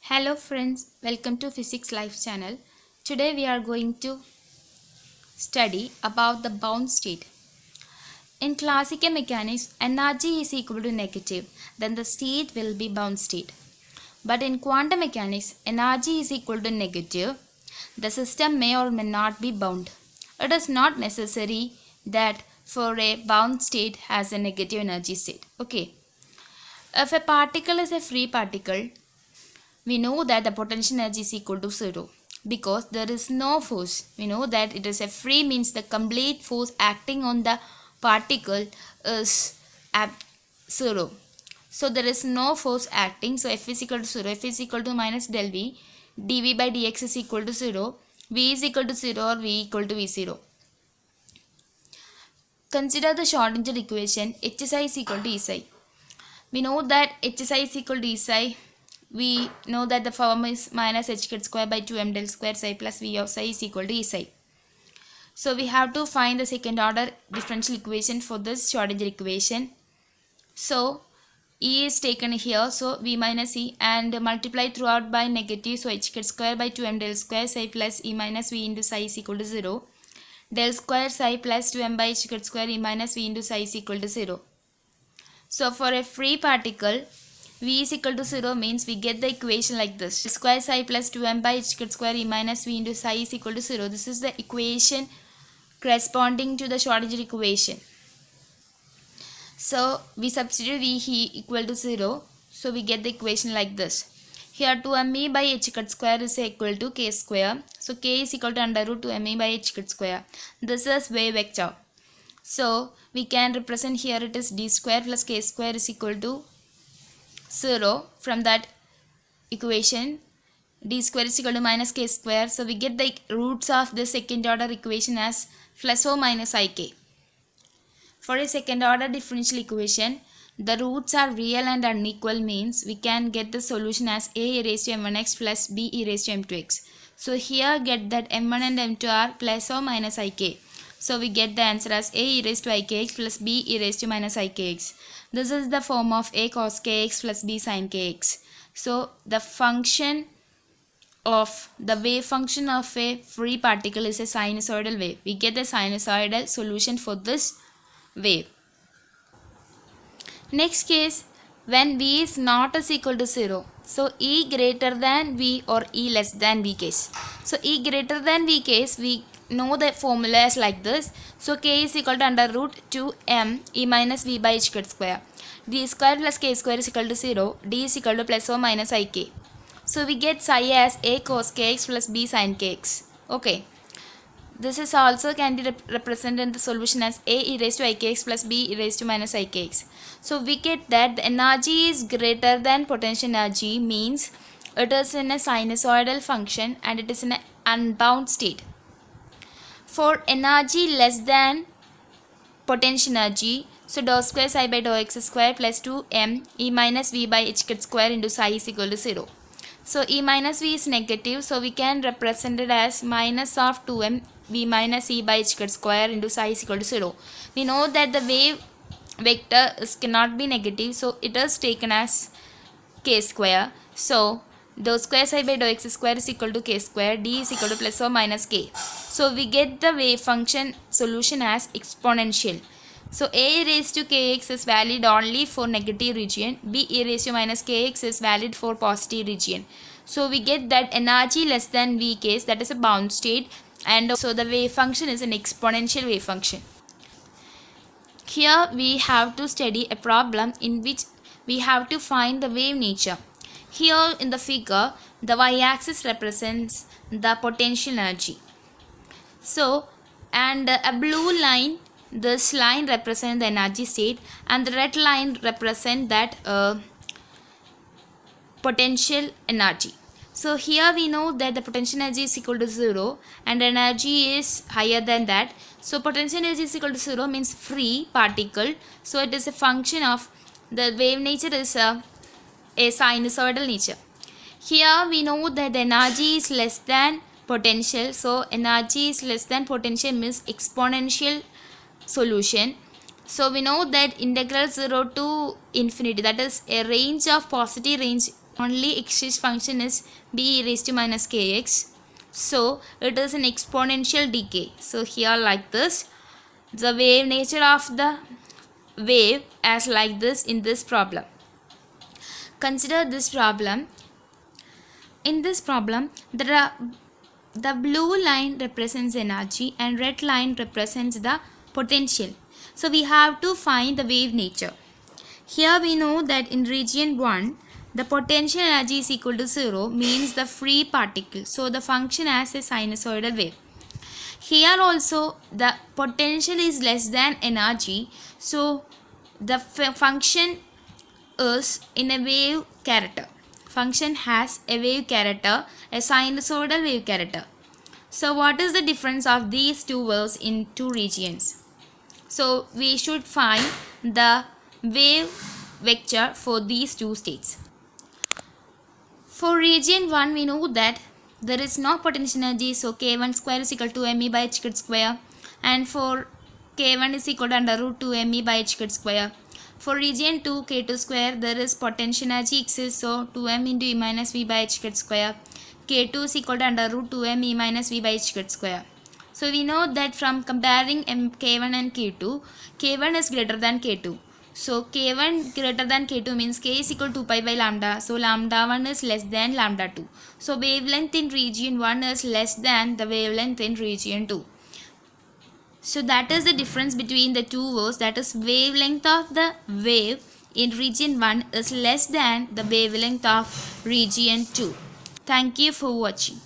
Hello friends, welcome to Physics Life channel. Today we are going to study about the bound state. In classical mechanics, energy is equal to negative, then the state will be bound state. But in quantum mechanics, energy is equal to negative, the system may or may not be bound. It is not necessary that for a bound state has a negative energy state. Okay. If a particle is a free particle, we know that the potential energy is equal to 0 because there is no force. We know that it is a free means the complete force acting on the particle is at 0. So there is no force acting. So F is equal to 0. F is equal to minus del V. dV by dx is equal to 0. V is equal to 0 or V equal to V0. Consider the Schrodinger equation HSI is equal to ESI. We know that HSI is equal to ESI. We know that the form is minus h square by 2m del square psi plus v of psi is equal to E psi. So we have to find the second order differential equation for this Schrodinger equation. So E is taken here, so v minus E and multiply throughout by negative, so h square by 2m del square psi plus E minus v into psi is equal to 0. Del square psi plus 2m by h square E minus v into psi is equal to 0. So for a free particle, V is equal to 0 means we get the equation like this. Square psi plus 2m by h square E minus v into psi is equal to 0. This is the equation corresponding to the Schrodinger equation. So we substitute V equal to 0. So we get the equation like this. Here 2me by h square is equal to k square. So k is equal to under root 2me by h square. This is wave vector. So we can represent here it is d square plus k square is equal to 0. From that equation, d square is equal to minus k square. So we get the roots of the second order equation as plus or minus ik. For a second order differential equation, the roots are real and unequal means we can get the solution as a e raised to m1x plus b e raised to m2x. So here get that m1 and m2 are plus or minus ik. So we get the answer as a e raised to ikx plus b e raised to minus ikx. This is the form of a cos kx plus b sin kx. So the function of the wave function of a free particle is a sinusoidal wave. We get the sinusoidal solution for this wave. Next case, when v is not is equal to 0. So E greater than V or E less than V case. So E greater than V case, we know the formula is like this. So k is equal to under root 2m E minus V by h square. D square plus k square is equal to 0. D is equal to plus or minus ik. So we get psi as a cos kx plus b sin kx. Okay. This is also can be represented in the solution as a e raised to ikx plus b e raised to minus ikx. So we get that the energy is greater than potential energy means it is in a sinusoidal function and it is in an unbound state. For energy less than potential energy, so dou square psi by dou x square plus 2m E minus V by h square into psi is equal to 0. So E minus V is negative, so we can represent it as minus of 2m V minus E by h square into psi is equal to 0. We know that the wave vector cannot be negative, so it is taken as k square. So dou square psi by dou x square is equal to k square, d is equal to plus or minus k. So we get the wave function solution as exponential. So a raised to kx is valid only for negative region, b e raised to minus kx is valid for positive region. So we get that energy less than v case, that is a bound state, and so the wave function is an exponential wave function. Here we have to study a problem in which we have to find the wave nature. Here in the figure, the y-axis represents the potential energy. So, and a blue line, this line represents the energy state, and the red line represents that potential energy. So here we know that the potential energy is equal to 0 and energy is higher than that. So potential energy is equal to 0 means free particle. So it is a function of the wave nature is a sinusoidal nature. Here we know that the energy is less than potential. So energy is less than potential means exponential solution. So we know that integral 0 to infinity, that is a range of positive range only exchange function is b raised to minus kx. So it is an exponential decay. So here like this, the wave nature of the wave as like this in this problem. Consider this problem. In this problem, the blue line represents energy and red line represents the potential. So we have to find the wave nature. Here we know that in region 1, the potential energy is equal to 0, means the free particle. So the function as a sinusoidal wave. Here also the potential is less than energy. So the function is in a wave character. Function has a wave character, a sinusoidal wave character. So what is the difference of these two waves in two regions? So we should find the wave vector for these two states. For region 1, we know that there is no potential energy, so k1 square is equal to me by h squared square, and for k1 is equal to under root 2 me by h squared square. For region 2, k2 square, there is potential energy exists, so 2m into e minus v by h squared square. k2 is equal to under root 2m e minus v by h squared square. So we know that from comparing k1 and k2, k1 is greater than k2. So k1 greater than k2 means k is equal to 2 pi by lambda. So lambda 1 is less than lambda 2. So wavelength in region 1 is less than the wavelength in region 2. So that is the difference between the two waves, that is wavelength of the wave in region 1 is less than the wavelength of region 2. Thank you for watching.